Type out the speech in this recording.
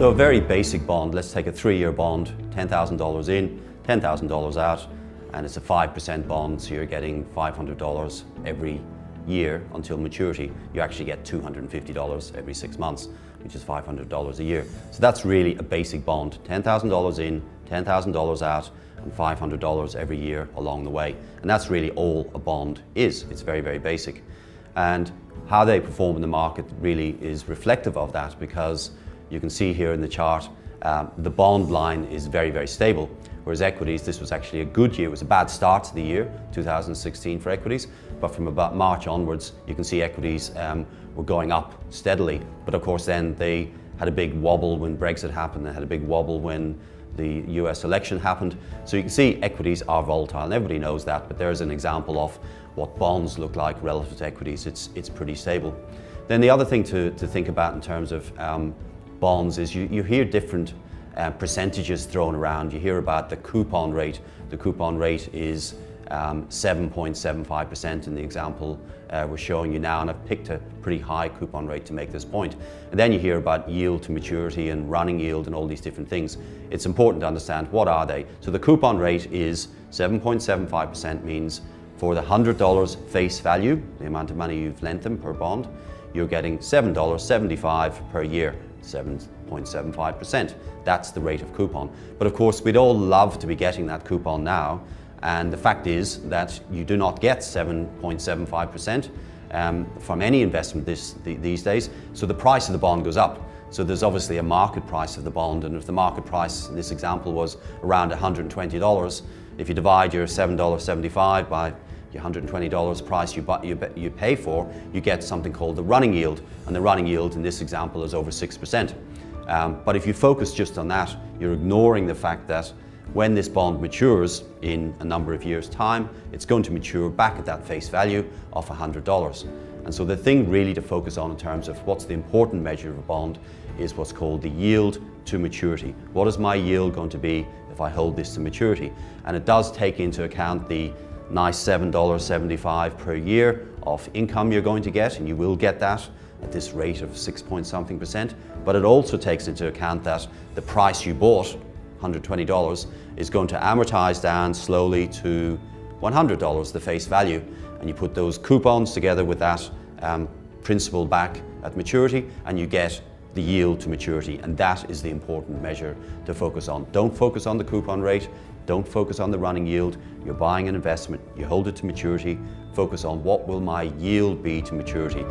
So a very basic bond, let's take a 3-year bond, $10,000 in, $10,000 out, and it's a 5% bond, so you're getting $500 every year until maturity. You actually get $250 every 6 months, which is $500 a year. So that's really a basic bond, $10,000 in, $10,000 out, and $500 every year along the way. And that's really all a bond is. It's very, very basic. And how they perform in the market really is reflective of that, because you can see here in the chart, the bond line is very, very stable. Whereas equities, this was actually a good year. It was a bad start to the year, 2016 for equities, but from about March onwards, you can see equities were going up steadily. But of course then they had a big wobble when Brexit happened, they had a big wobble when the US election happened. So you can see equities are volatile, and everybody knows that, but there's an example of what bonds look like relative to equities. It's pretty stable. Then the other thing to think about in terms of bonds is you hear different percentages thrown around. You hear about the coupon rate. The coupon rate is 7.75% in the example we're showing you now, and I've picked a pretty high coupon rate to make this point. And then you hear about yield to maturity and running yield and all these different things. It's important to understand what are they. So the coupon rate is 7.75%, means for the $100 face value, the amount of money you've lent them per bond, you're getting $7.75 per year, 7.75%. That's the rate of coupon. But of course, we'd all love to be getting that coupon now. And the fact is that you do not get 7.75% from any investment these days. So the price of the bond goes up. So there's obviously a market price of the bond. And if the market price in this example was around $120, if you divide your $7.75 by your $120 price you pay for, you get something called the running yield. And the running yield in this example is over 6%. But if you focus just on that, you're ignoring the fact that when this bond matures in a number of years' time, it's going to mature back at that face value of $100. And so the thing really to focus on in terms of what's the important measure of a bond is what's called the yield to maturity. What is my yield going to be if I hold this to maturity? And it does take into account the nice $7.75 per year of income you're going to get, and you will get that at this rate of 6 point something percent. But it also takes into account that the price you bought, $120, is going to amortize down slowly to $100, the face value. And you put those coupons together with that principal back at maturity, and you get the yield to maturity. And that is the important measure to focus on. Don't focus on the coupon rate. Don't focus on the running yield. You're buying an investment, you hold it to maturity. Focus on what will my yield be to maturity.